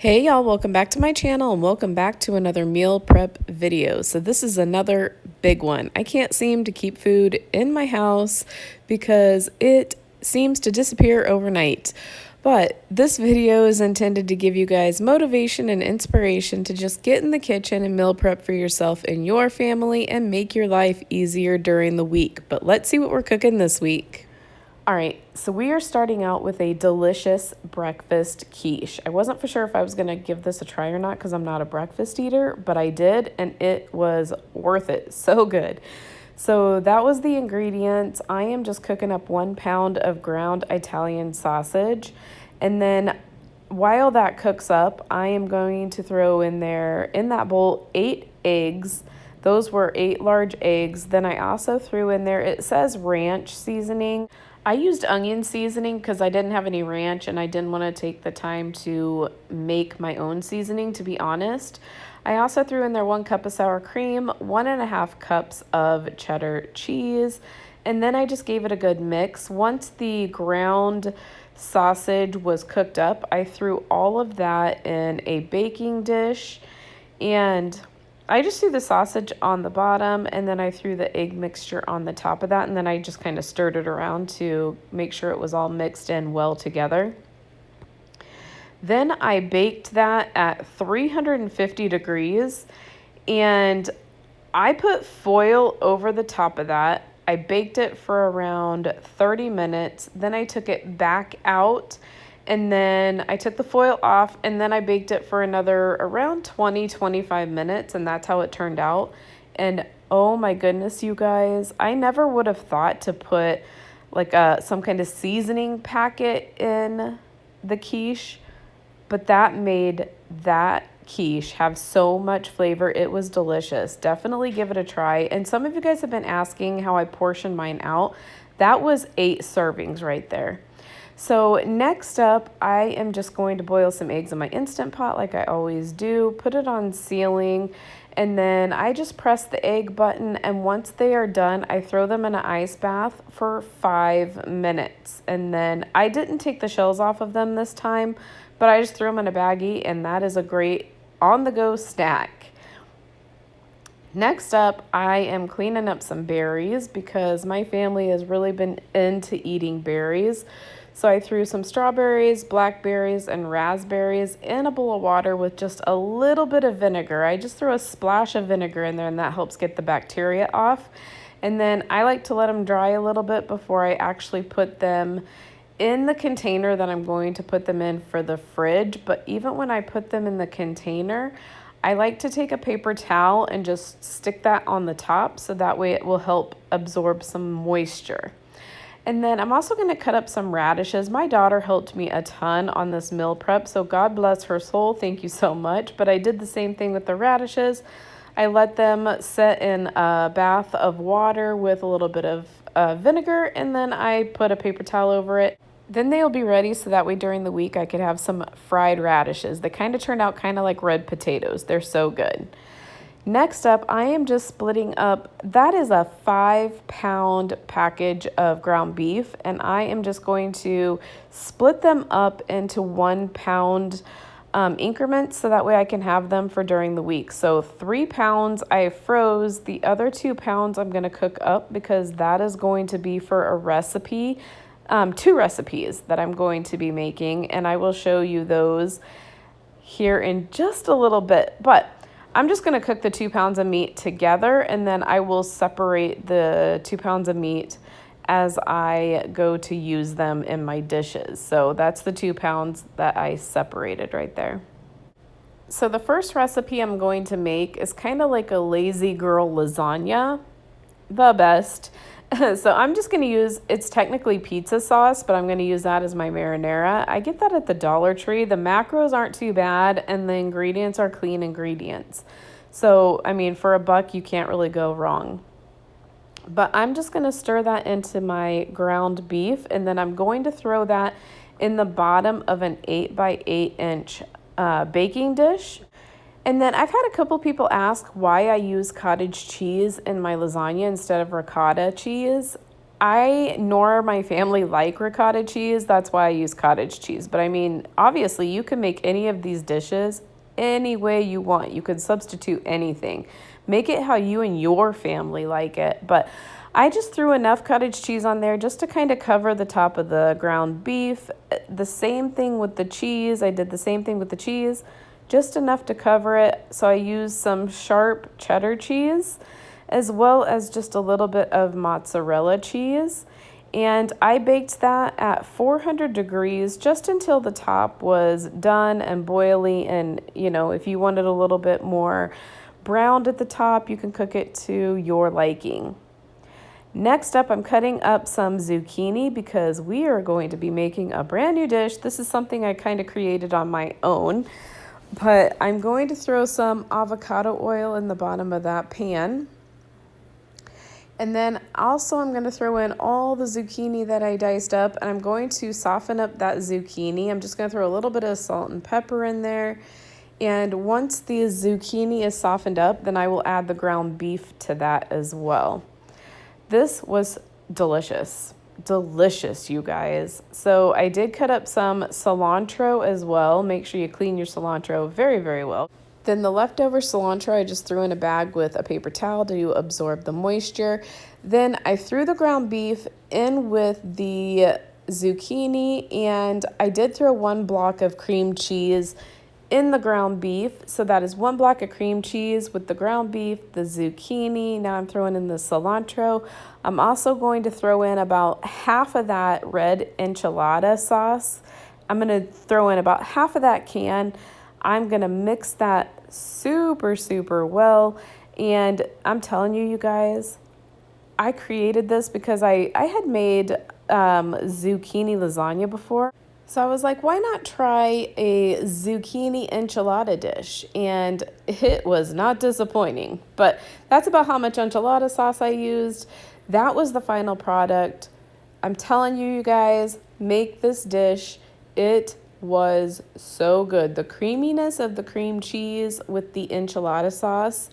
Hey y'all, welcome back to my channel and welcome back to another meal prep video. So this is another big one. I can't seem to keep food in my house because it seems to disappear overnight. But this video is intended to give you guys motivation and inspiration to just get in the kitchen and meal prep for yourself and your family and make your life easier during the week. But let's see what we're cooking this week. All right, so we are starting out with a delicious breakfast quiche. I wasn't for sure if I was going to give this a try or not because I'm not a breakfast eater, but I did, and it was worth it. So good. So that was the ingredients. I am just cooking up 1 pound of ground Italian sausage, and then while that cooks up, I am going to throw in there, in that bowl, 8 eggs. Those were 8 large eggs. Then I also threw in there, it says ranch seasoning. I used onion seasoning because I didn't have any ranch and I didn't want to take the time to make my own seasoning, to be honest. I also threw in there 1 cup of sour cream, 1.5 cups of cheddar cheese, and then I just gave it a good mix. Once the ground sausage was cooked up, I threw all of that in a baking dish, and I just threw the sausage on the bottom, and then I threw the egg mixture on the top of that, and then I just kind of stirred it around to make sure it was all mixed in well together. Then I baked that at 350 degrees, and I put foil over the top of that. I baked it for around 30 minutes. Then I took it back out, and then I took the foil off, and then I baked it for another around 20-25 minutes, and that's how it turned out. And oh my goodness, you guys, I never would have thought to put like some kind of seasoning packet in the quiche, but that made that quiche have so much flavor. It was delicious. Definitely give it a try. And some of you guys have been asking how I portion mine out. That was 8 servings right there. So next up, I am just going to boil some eggs in my Instant Pot like I always do, put it on sealing, and then I just press the egg button, and once they are done, I throw them in an ice bath for 5 minutes. And then I didn't take the shells off of them this time, but I just threw them in a baggie, and that is a great on-the-go snack. Next up, I am cleaning up some berries because my family has really been into eating berries. So I threw some strawberries, blackberries, and raspberries in a bowl of water with just a little bit of vinegar. I just throw a splash of vinegar in there, and that helps get the bacteria off. And then I like to let them dry a little bit before I actually put them in the container that I'm going to put them in for the fridge. But even when I put them in the container, I like to take a paper towel and just stick that on the top so that way it will help absorb some moisture. And then I'm also going to cut up some radishes. My daughter helped me a ton on this meal prep, so God bless her soul. Thank you so much. But I did the same thing with the radishes. I let them sit in a bath of water with a little bit of vinegar, and then I put a paper towel over it. Then they'll be ready so that way during the week I could have some fried radishes. They kind of turned out kind of like red potatoes. They're so good. Next up, I am just splitting up, that is a 5-pound package of ground beef, and I am just going to split them up into 1 pound increments so that way I can have them for during the week. So 3 pounds I froze, the other 2 pounds I'm going to cook up because that is going to be for a recipe, 2 recipes that I'm going to be making, and I will show you those here in just a little bit. But I'm just going to cook the 2 pounds of meat together, and then I will separate the 2 pounds of meat as I go to use them in my dishes. So that's the 2 pounds that I separated right there. So the first recipe I'm going to make is kind of like a lazy girl lasagna, the best. So I'm just going to use, it's technically pizza sauce, but I'm going to use that as my marinara. I get that at the Dollar Tree. The macros aren't too bad, and the ingredients are clean ingredients. So, I mean, for $1, you can't really go wrong. But I'm just going to stir that into my ground beef, and then I'm going to throw that in the bottom of an 8 by 8 inch baking dish. And then I've had a couple people ask why I use cottage cheese in my lasagna instead of ricotta cheese. I nor my family like ricotta cheese. That's why I use cottage cheese. But I mean, obviously, you can make any of these dishes any way you want. You can substitute anything. Make it how you and your family like it. But I just threw enough cottage cheese on there just to kind of cover the top of the ground beef. The same thing with the cheese. I did the same thing with the cheese, just enough to cover it. So I used some sharp cheddar cheese as well as just a little bit of mozzarella cheese. And I baked that at 400 degrees just until the top was done and boily. And, you know, if you wanted a little bit more browned at the top, you can cook it to your liking. Next up, I'm cutting up some zucchini because we are going to be making a brand new dish. This is something I kind of created on my own, but I'm going to throw some avocado oil in the bottom of that pan. And then also I'm going to throw in all the zucchini that I diced up, and I'm going to soften up that zucchini. I'm just going to throw a little bit of salt and pepper in there. And once the zucchini is softened up, then I will add the ground beef to that as well. This was delicious. Delicious, you guys. So I did cut up some cilantro as well. Make sure you clean your cilantro very, very well. Then the leftover cilantro I just threw in a bag with a paper towel to absorb the moisture. Then I threw the ground beef in with the zucchini, and I did throw 1 block of cream cheese in the ground beef. So that is 1 block of cream cheese with the ground beef, the zucchini. Now I'm throwing in the cilantro. I'm also going to throw in about half of that red enchilada sauce. I'm going to throw in about half of that can. I'm going to mix that super, super well. And I'm telling you, you guys, I created this because I had made zucchini lasagna before. So I was like, why not try a zucchini enchilada dish? And it was not disappointing. But that's about how much enchilada sauce I used. That was the final product. I'm telling you, you guys, make this dish. It was so good. The creaminess of the cream cheese with the enchilada sauce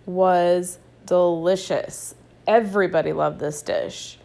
was delicious. Everybody loved this dish.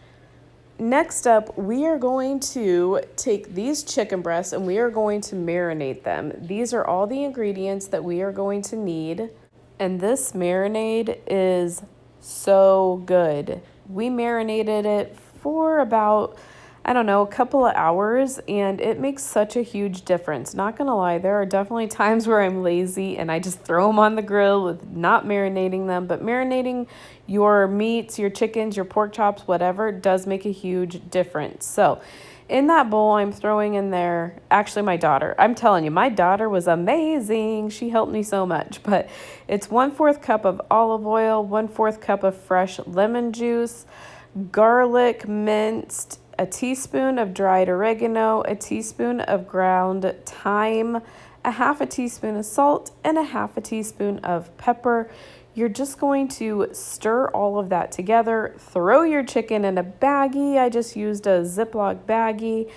Next up, we are going to take these chicken breasts and we are going to marinate them. These are all the ingredients that we are going to need. And this marinade is so good. We marinated it for about, I don't know, a couple of hours, and it makes such a huge difference. Not gonna lie, there are definitely times where I'm lazy and I just throw them on the grill with not marinating them, but marinating your meats, your chickens, your pork chops, whatever, does make a huge difference. So in that bowl, I'm throwing in there, actually my daughter, I'm telling you, my daughter was amazing. She helped me so much, but it's 1/4 cup of olive oil, 1/4 cup of fresh lemon juice, garlic minced, a teaspoon of dried oregano, a teaspoon of ground thyme, a 1/2 teaspoon of salt, and a 1/2 teaspoon of pepper. You're just going to stir all of that together. Throw your chicken in a baggie. I just used a Ziploc baggie.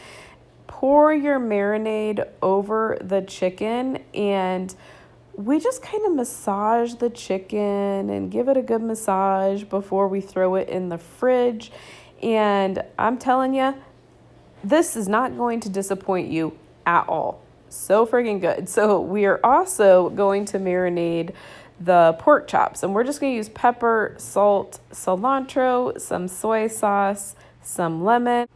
Pour your marinade over the chicken, and we just kind of massage the chicken and give it a good massage before we throw it in the fridge. And I'm telling you, this is not going to disappoint you at all. So friggin' good. So we are also going to marinate the pork chops, and we're just going to use pepper, salt, cilantro, some soy sauce, some lemon,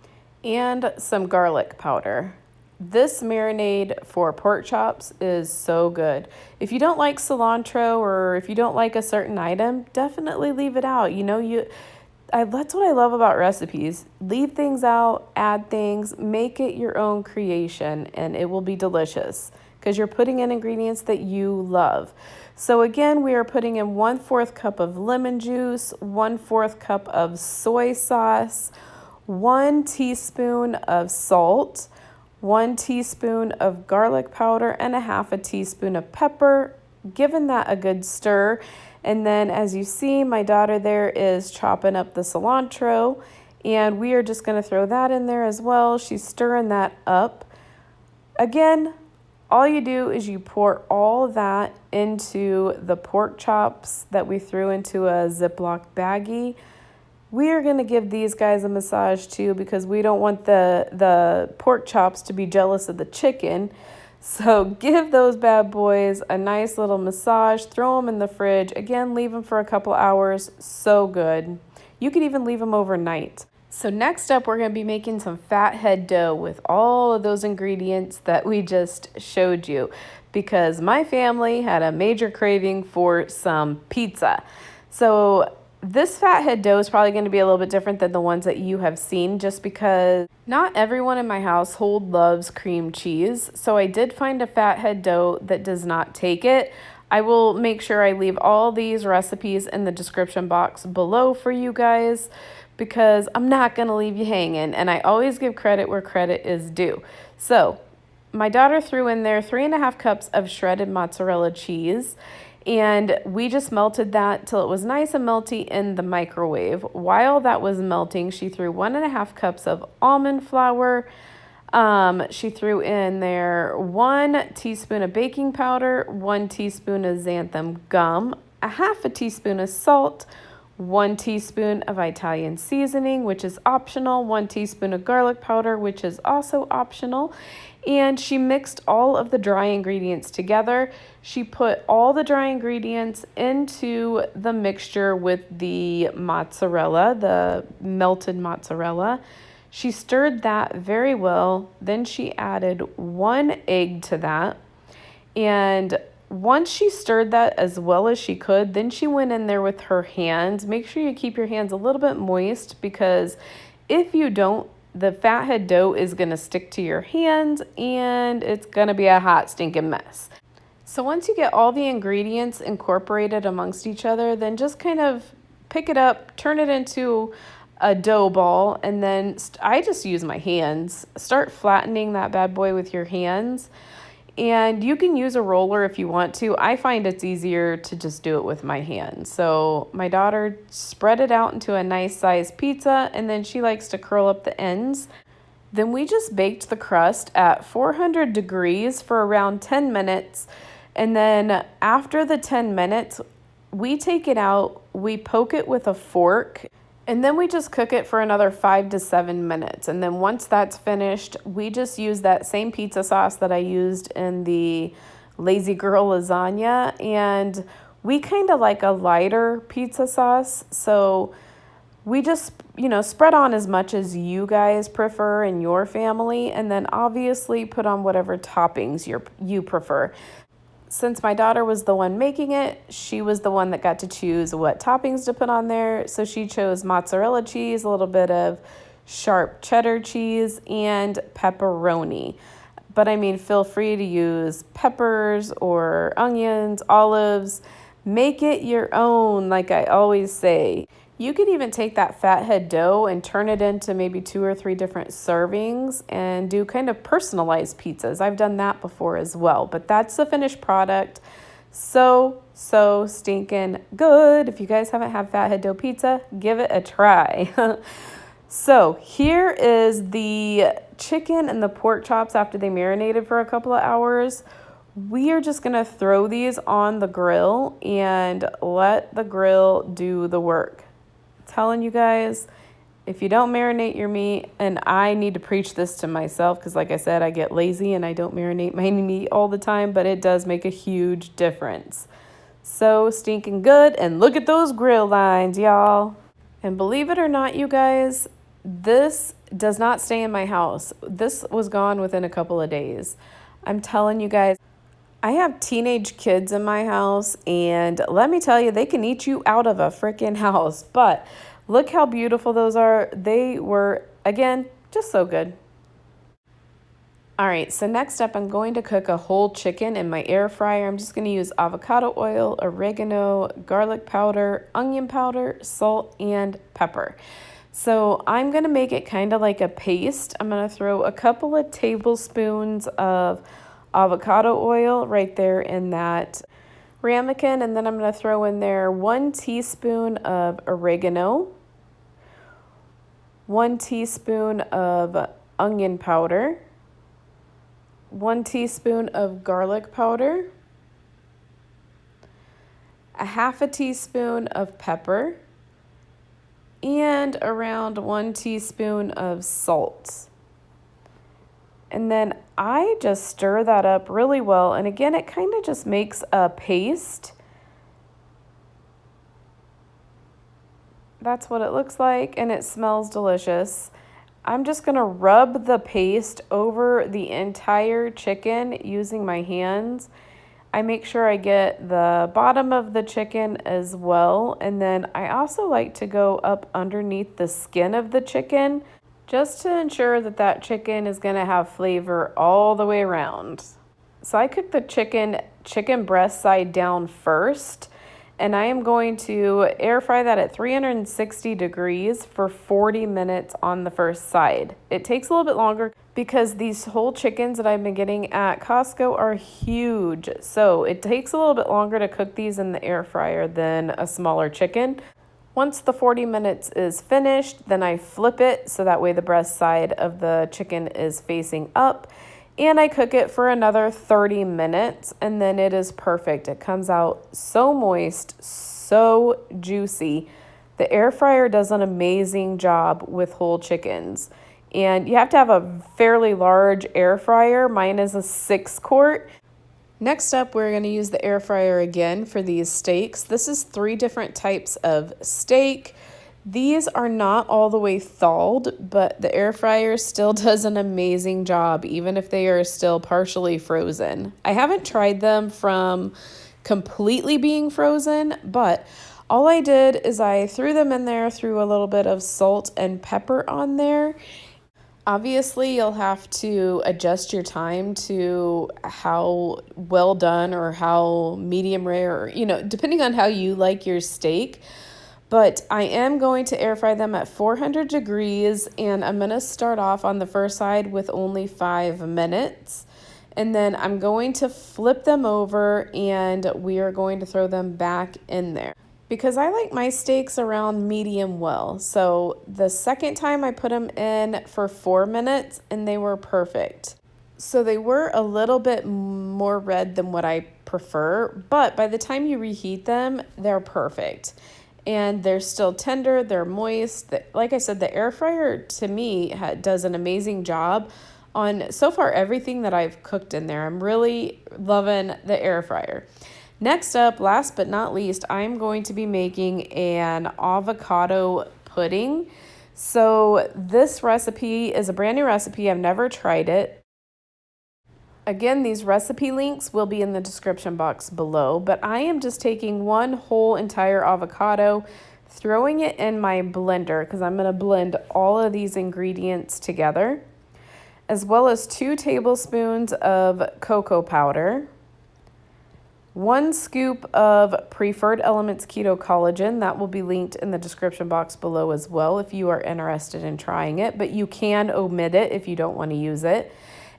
and some garlic powder. This marinade for pork chops is so good. If you don't like cilantro, or if you don't like a certain item, definitely leave it out. You know, that's what I love about recipes. Leave things out, add things, make it your own creation, and it will be delicious because you're putting in ingredients that you love. So again, we are putting in 1/4 cup of lemon juice, 1/4 cup of soy sauce, 1 teaspoon of salt, 1 teaspoon of garlic powder, and a 1/2 teaspoon of pepper, giving that a good stir. And then as you see, my daughter there is chopping up the cilantro, and we are just going to throw that in there as well. She's stirring that up. Again, all you do is you pour all that into the pork chops that we threw into a Ziploc baggie. we are going to give these guys a massage too because we don't want the pork chops to be jealous of the chicken. So give those bad boys a nice little massage, throw them in the fridge. Again, leave them for a couple hours. So good. You could even leave them overnight. So next up, we're going to be making some Fathead dough with all of those ingredients that we just showed you because my family had a major craving for some pizza. So this Fathead dough is probably going to be a little bit different than the ones that you have seen just because not everyone in my household loves cream cheese. So I did find a Fathead dough that does not take it. I will make sure I leave all these recipes in the description box below for you guys because I'm not going to leave you hanging, and I always give credit where credit is due. So my daughter threw in there 3.5 cups of shredded mozzarella cheese, and we just melted that till it was nice and melty in the microwave. While that was melting, she threw 1.5 cups of almond flour. She threw in there 1 teaspoon of baking powder, 1 teaspoon of xanthan gum, a 1/2 teaspoon of salt, 1 teaspoon of Italian seasoning, which is optional, 1 teaspoon of garlic powder, which is also optional. And she mixed all of the dry ingredients together. She put all the dry ingredients into the mixture with the mozzarella, the melted mozzarella. She stirred that very well. Then she added 1 egg to that. And once she stirred that as well as she could, then she went in there with her hands. Make sure you keep your hands a little bit moist because if you don't, the Fathead dough is going to stick to your hands and it's going to be a hot stinking mess. So once you get all the ingredients incorporated amongst each other, then just kind of pick it up, turn it into a dough ball, and then I just use my hands. Start flattening that bad boy with your hands. And you can use a roller if you want to. I find it's easier to just do it with my hands. So my daughter spread it out into a nice sized pizza, and then she likes to curl up the ends. Then we just baked the crust at 400 degrees for around 10 minutes. And then after the 10 minutes, we take it out, we poke it with a fork, and then we just cook it for another 5 to 7 minutes. And then once that's finished, we just use that same pizza sauce that I used in the Lazy Girl lasagna. And we kind of like a lighter pizza sauce. So we just, spread on as much as you guys prefer in your family. And then obviously put on whatever toppings you prefer. Since my daughter was the one making it, she was the one that got to choose what toppings to put on there. So she chose mozzarella cheese, a little bit of sharp cheddar cheese, and pepperoni. But feel free to use peppers or onions, olives. Make it your own, like I always say. You could even take that Fathead dough and turn it into maybe 2 or 3 different servings and do kind of personalized pizzas. I've done that before as well, but that's the finished product. So stinking good. If you guys haven't had Fathead dough pizza, give it a try. So here is the chicken and the pork chops after they marinated for a couple of hours. We are just going to throw these on the grill and let the grill do the work. Telling you guys, if you don't marinate your meat, and I need to preach this to myself because like I said, I get lazy and I don't marinate my meat all the time, but it does make a huge difference. So stinking good, and look at those grill lines, y'all. And believe it or not, you guys, this does not stay in my house. This was gone within a couple of days. I'm telling you guys, I have teenage kids in my house, and let me tell you, they can eat you out of a freaking house. But look how beautiful those are. They were, again, just so good. All right, so next up, I'm going to cook a whole chicken in my air fryer. I'm just going to use avocado oil, oregano, garlic powder, onion powder, salt, and pepper. So I'm going to make it kind of like a paste. I'm going to throw a couple of tablespoons of avocado oil right there in that ramekin, and then I'm going to throw in there 1 teaspoon of oregano, 1 teaspoon of onion powder, 1 teaspoon of garlic powder, a 1/2 teaspoon of pepper, and around 1 teaspoon of salt. And then I just stir that up really well. And again, it kind of just makes a paste. That's what it looks like, and it smells delicious. I'm just gonna rub the paste over the entire chicken using my hands. I make sure I get the bottom of the chicken as well. And then I also like to go up underneath the skin of the chicken just to ensure that that chicken is gonna have flavor all the way around. So I cook the chicken breast side down first, and I am going to air fry that at 360 degrees for 40 minutes on the first side. It takes a little bit longer because these whole chickens that I've been getting at Costco are huge. So it takes a little bit longer to cook these in the air fryer than a smaller chicken. Once the 40 minutes is finished, then I flip it so that way the breast side of the chicken is facing up. And I cook it for another 30 minutes, and then it is perfect. It comes out so moist, so juicy. The air fryer does an amazing job with whole chickens. And you have to have a fairly large air fryer. Mine is a 6-quart. Next up, we're going to use the air fryer again for these steaks. This is 3 different types of steak. These are not all the way thawed, but the air fryer still does an amazing job, even if they are still partially frozen. I haven't tried them from completely being frozen, but all I did is I threw them in there, threw a little bit of salt and pepper on there. Obviously, you'll have to adjust your time to how well done or how medium rare, or, depending on how you like your steak. But I am going to air fry them at 400 degrees, and I'm going to start off on the first side with only 5 minutes. And then I'm going to flip them over, and we are going to throw them back in there. Because I like my steaks around medium well. So the second time I put them in for 4 minutes, and they were perfect. So they were a little bit more red than what I prefer, but by the time you reheat them, they're perfect. And they're still tender, they're moist. Like I said, the air fryer to me does an amazing job on so far everything that I've cooked in there. I'm really loving the air fryer. Next up, last but not least, I'm going to be making an avocado pudding. So this recipe is a brand new recipe. I've never tried it. Again, these recipe links will be in the description box below, but I am just taking one whole entire avocado, throwing it in my blender because I'm going to blend all of these ingredients together, as well as 2 tablespoons of cocoa powder, 1 scoop of Preferred Elements Keto Collagen. That will be linked in the description box below as well if you are interested in trying it, but you can omit it if you don't want to use it.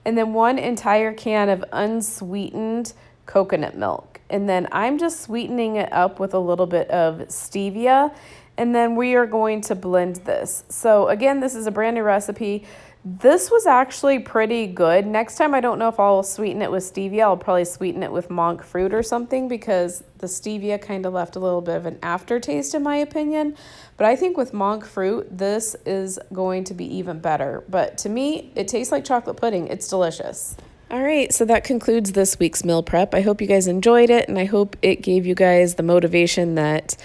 And then 1 entire can of unsweetened coconut milk. And then I'm just sweetening it up with a little bit of stevia. And then we are going to blend this. So again, this is a brand new recipe. This was actually pretty good. Next time, I don't know if I'll sweeten it with stevia. I'll probably sweeten it with monk fruit or something because the stevia kind of left a little bit of an aftertaste in my opinion. But I think with monk fruit, this is going to be even better. But to me, it tastes like chocolate pudding. It's delicious. All right, so that concludes this week's meal prep. I hope you guys enjoyed it, and I hope it gave you guys the motivation that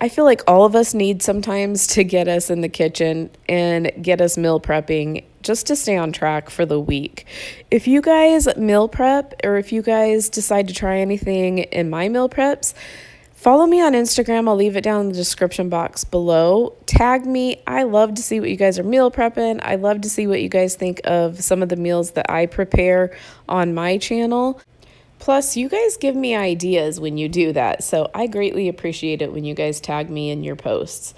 I feel like all of us need sometimes to get us in the kitchen and get us meal prepping just to stay on track for the week. If you guys meal prep or if you guys decide to try anything in my meal preps, follow me on Instagram. I'll leave it down in the description box below. Tag me. I love to see what you guys are meal prepping. I love to see what you guys think of some of the meals that I prepare on my channel. Plus, you guys give me ideas when you do that, so I greatly appreciate it when you guys tag me in your posts.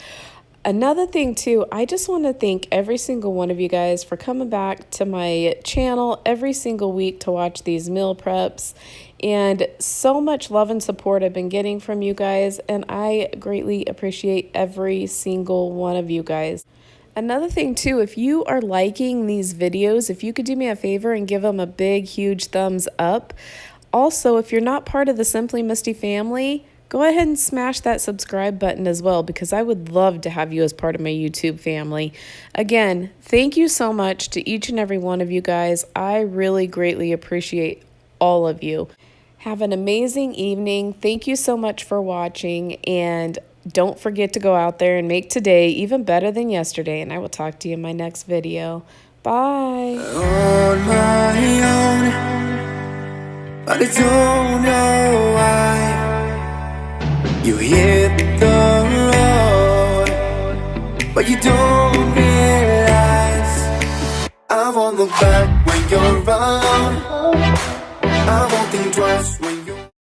Another thing, too, I just want to thank every single one of you guys for coming back to my channel every single week to watch these meal preps. And so much love and support I've been getting from you guys, and I greatly appreciate every single one of you guys. Another thing, too, if you are liking these videos, if you could do me a favor and give them a big, huge thumbs up. Also, if you're not part of the Simply Misty family, go ahead and smash that subscribe button as well, because I would love to have you as part of my YouTube family. Again, thank you so much to each and every one of you guys. I really greatly appreciate all of you. Have an amazing evening. Thank you so much for watching, and don't forget to go out there and make today even better than yesterday, and I will talk to you in my next video. Bye. On my own, but I don't know why you hit the road, but you don't realize I won't look back when you're alive.